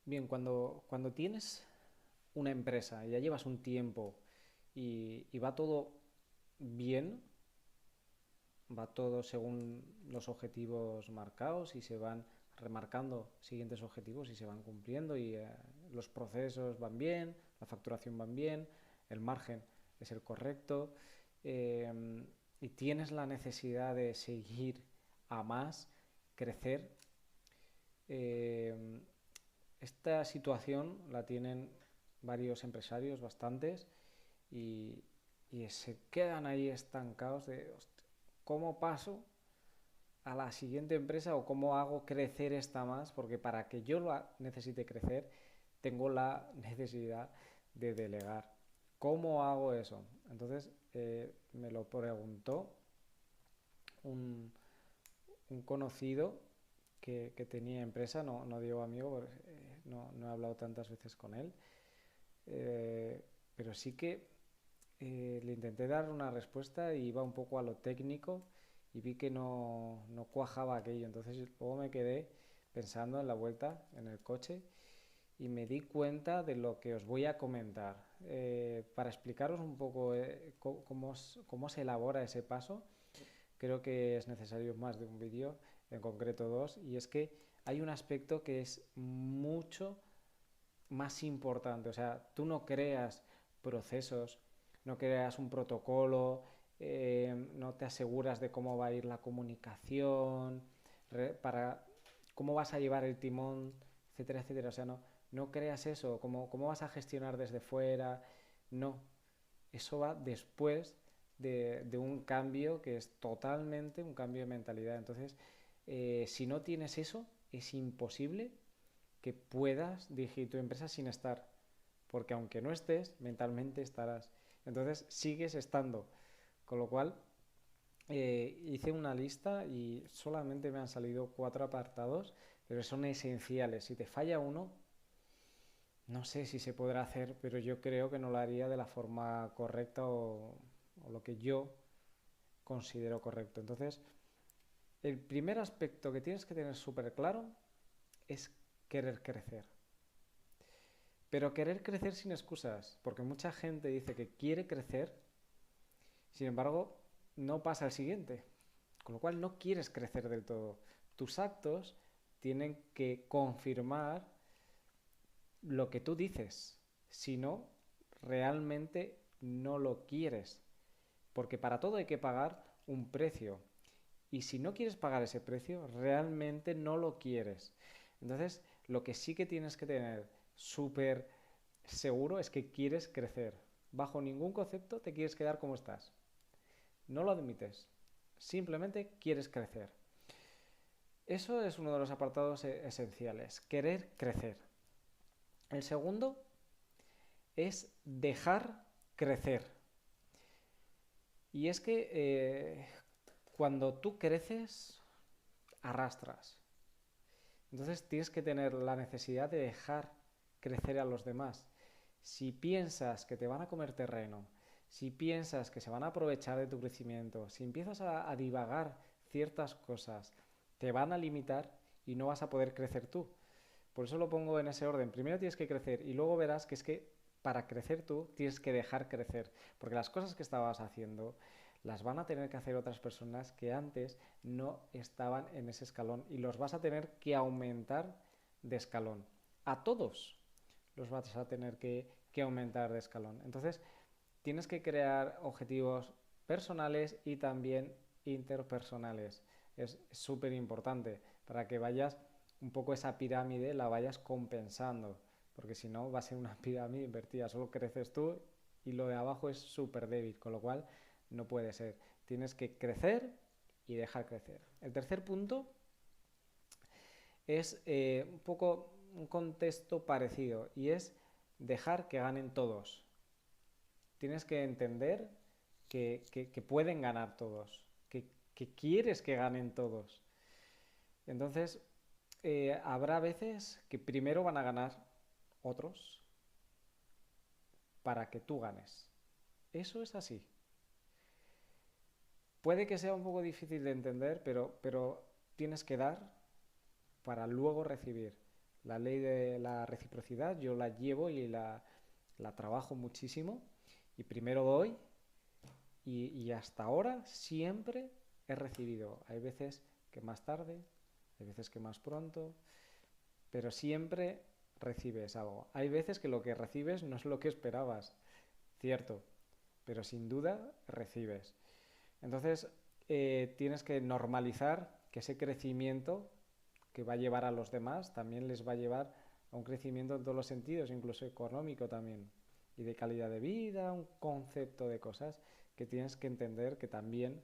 Bien, cuando tienes una empresa y ya llevas un tiempo y va todo bien, va todo según los objetivos marcados y se van remarcando siguientes objetivos y se van cumpliendo y los procesos van bien, la facturación van bien, el margen es el correcto eh, y tienes la necesidad de seguir a más, crecer. eh, Esta situación la tienen varios empresarios, bastantes, y, y se quedan ahí estancados de cómo paso a la siguiente empresa o cómo hago crecer esta más, porque para que yo la necesite crecer, tengo la necesidad de delegar. ¿Cómo hago eso? Entonces me lo preguntó un, un conocido que tenía empresa, no digo amigo, no he hablado tantas veces con él, eh, pero sí que le intenté dar una respuesta y iba un poco a lo técnico y vi que no cuajaba aquello. Entonces luego me quedé pensando en la vuelta en el coche y me di cuenta de lo que os voy a comentar. Para explicaros un poco cómo se elabora ese paso, creo que es necesario más de un vídeo, en concreto dos, y es que hay un aspecto que es mucho más importante. O sea, tú no creas procesos, no creas un protocolo, no te aseguras de cómo va a ir la comunicación, para cómo vas a llevar el timón, etcétera, etcétera. O sea, no creas eso, cómo vas a gestionar desde fuera. No, eso va después de un cambio que es totalmente un cambio de mentalidad. Entonces, si no tienes eso, es imposible que puedas dirigir tu empresa sin estar, porque aunque no estés, mentalmente estarás. Entonces sigues estando, con lo cual hice una lista y solamente me han salido cuatro apartados, pero son esenciales. Si te falla uno, no sé si se podrá hacer, pero yo creo que no lo haría de la forma correcta o lo que yo considero correcto. Entonces, el primer aspecto que tienes que tener súper claro es querer crecer. Pero querer crecer sin excusas, porque mucha gente dice que quiere crecer, sin embargo, no pasa al siguiente. Con lo cual no quieres crecer del todo. Tus actos tienen que confirmar lo que tú dices. Si no, realmente no lo quieres. Porque para todo hay que pagar un precio. Y si no quieres pagar ese precio, realmente no lo quieres. Entonces, lo que sí que tienes que tener súper seguro es que quieres crecer. Bajo ningún concepto te quieres quedar como estás. No lo admites. Simplemente quieres crecer. Eso es uno de los apartados esenciales. Querer crecer. El segundo es dejar crecer. Y es que cuando tú creces, arrastras. Entonces tienes que tener la necesidad de dejar crecer a los demás. Si piensas que te van a comer terreno, si piensas que se van a aprovechar de tu crecimiento, si empiezas a divagar ciertas cosas, te van a limitar y no vas a poder crecer tú. Por eso lo pongo en ese orden. Primero tienes que crecer y luego verás que es que para crecer tú tienes que dejar crecer. Porque las cosas que estabas haciendo las van a tener que hacer otras personas que antes no estaban en ese escalón y los vas a tener que aumentar de escalón. A todos los vas a tener que aumentar de escalón. Entonces, tienes que crear objetivos personales y también interpersonales. Es súper importante para que vayas un poco esa pirámide, la vayas compensando, porque si no va a ser una pirámide invertida, solo creces tú y lo de abajo es súper débil, con lo cual no puede ser. Tienes que crecer y dejar crecer. El tercer punto es un poco un contexto parecido y es dejar que ganen todos. Tienes que entender que pueden ganar todos, que quieres que ganen todos. Entonces, habrá veces que primero van a ganar otros para que tú ganes. Eso es así. Puede que sea un poco difícil de entender, pero tienes que dar para luego recibir. La ley de la reciprocidad yo la llevo y la trabajo muchísimo. Y primero doy y hasta ahora siempre he recibido. Hay veces que más tarde, hay veces que más pronto, pero siempre recibes algo. Hay veces que lo que recibes no es lo que esperabas, cierto, pero sin duda recibes. Entonces, tienes que normalizar que ese crecimiento que va a llevar a los demás también les va a llevar a un crecimiento en todos los sentidos, incluso económico también, y de calidad de vida, un concepto de cosas que tienes que entender que también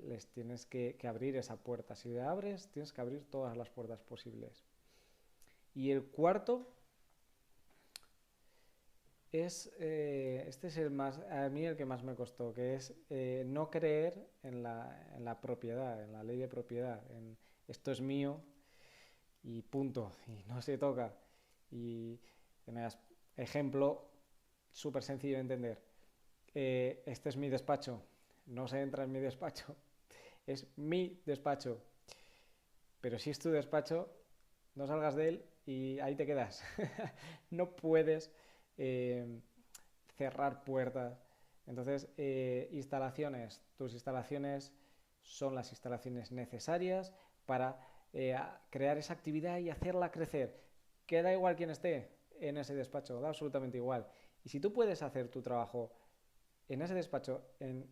les tienes que abrir esa puerta. Si le abres, tienes que abrir todas las puertas posibles. Y el cuarto este es a mí el que más me costó, que es no creer en la propiedad, en la ley de propiedad, en esto es mío y punto, y no se toca. Y ejemplo súper sencillo de entender, este es mi despacho, no se entra en mi despacho, es mi despacho, pero si es tu despacho, no salgas de él y ahí te quedas. No puedes eh, cerrar puertas. Entonces, instalaciones. Tus instalaciones son las instalaciones necesarias para crear esa actividad y hacerla crecer. Que da igual quién esté en ese despacho, da absolutamente igual. Y si tú puedes hacer tu trabajo en ese despacho en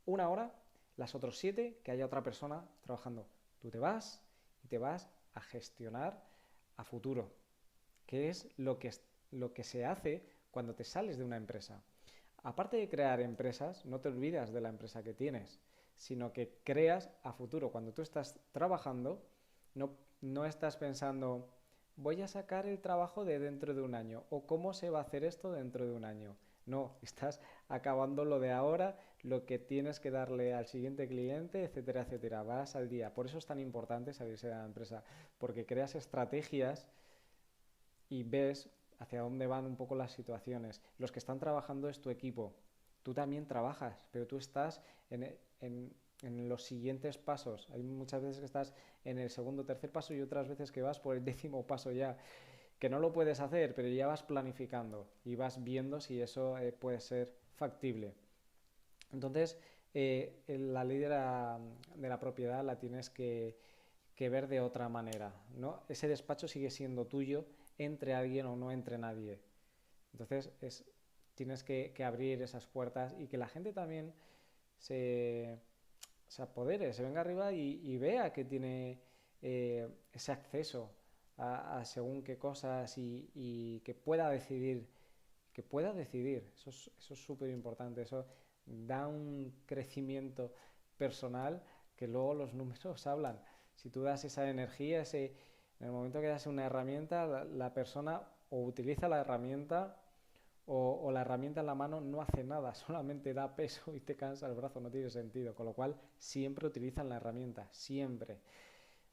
una hora, las otras 7 que haya otra persona trabajando. Tú te vas y te vas a gestionar a futuro, que es lo que se hace cuando te sales de una empresa. Aparte de crear empresas, no te olvidas de la empresa que tienes, sino que creas a futuro. Cuando tú estás trabajando, no estás pensando, voy a sacar el trabajo de dentro de un año o cómo se va a hacer esto dentro de un año. No, estás acabando lo de ahora, lo que tienes que darle al siguiente cliente, etcétera, etcétera. Vas al día. Por eso es tan importante salirse de la empresa, porque creas estrategias y ves hacia dónde van un poco las situaciones. Los que están trabajando es tu equipo. Tú también trabajas, pero tú estás en los siguientes pasos. Hay muchas veces que estás en el segundo o tercer paso y otras veces que vas por el 10.º paso ya, que no lo puedes hacer, pero ya vas planificando y vas viendo si eso puede ser factible. Entonces, la ley de la propiedad la tienes que ver de otra manera, ¿no? Ese despacho sigue siendo tuyo, entre alguien o no entre nadie. Entonces, tienes que abrir esas puertas y que la gente también se, se apodere, se venga arriba y vea que tiene ese acceso a según qué cosas y que pueda decidir. Que pueda decidir. Eso es súper importante. Eso da un crecimiento personal que luego los números hablan. Si tú das esa energía, en el momento que das una herramienta, la persona o utiliza la herramienta o la herramienta en la mano no hace nada, solamente da peso y te cansa el brazo, no tiene sentido. Con lo cual, siempre utilizan la herramienta, siempre.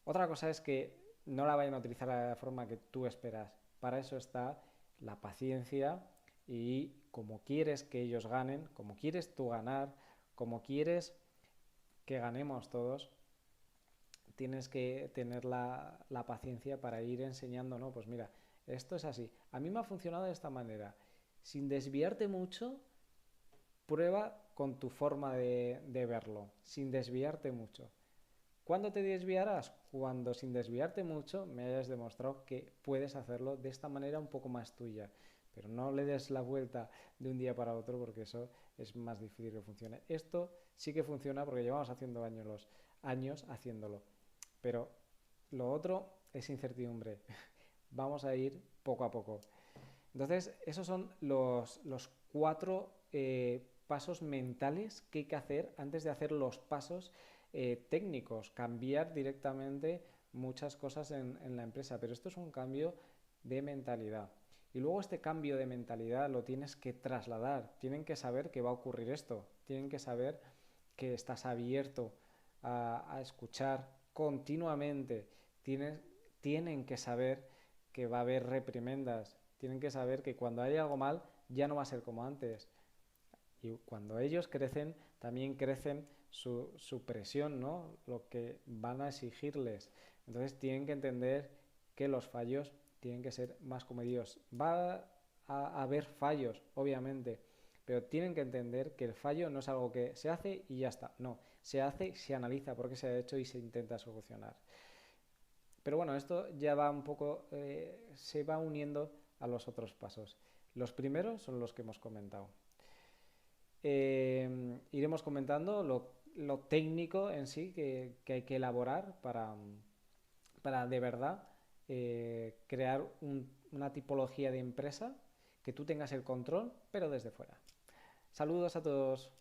Otra cosa es que no la vayan a utilizar de la forma que tú esperas. Para eso está la paciencia y como quieres que ellos ganen, como quieres tú ganar, como quieres que ganemos todos, tienes que tener la paciencia para ir enseñando, ¿no? Pues mira, esto es así. A mí me ha funcionado de esta manera. Sin desviarte mucho, prueba con tu forma de verlo, sin desviarte mucho. ¿Cuándo te desviarás? Cuando sin desviarte mucho me hayas demostrado que puedes hacerlo de esta manera un poco más tuya. Pero no le des la vuelta de un día para otro porque eso es más difícil que funcione. Esto sí que funciona porque llevamos haciendo años haciéndolo. Pero lo otro es incertidumbre. Vamos a ir poco a poco. Entonces, esos son los 4 pasos mentales que hay que hacer antes de hacer los pasos técnicos, cambiar directamente muchas cosas en la empresa, pero esto es un cambio de mentalidad. Y luego este cambio de mentalidad lo tienes que trasladar, tienen que saber que va a ocurrir esto, tienen que saber que estás abierto a escuchar continuamente, tienen que saber que va a haber reprimendas, tienen que saber que cuando hay algo mal ya no va a ser como antes. Y cuando ellos crecen, también crecen su presión, ¿no? Lo que van a exigirles. Entonces tienen que entender que los fallos tienen que ser más comedidos. Va a haber fallos, obviamente, pero tienen que entender que el fallo no es algo que se hace y ya está. No, se hace, se analiza por qué se ha hecho y se intenta solucionar. Pero bueno, esto ya va un poco, se va uniendo a los otros pasos. Los primeros son los que hemos comentado. Iremos comentando lo técnico en sí que hay que elaborar para de verdad crear una tipología de empresa que tú tengas el control, pero desde fuera. Saludos a todos.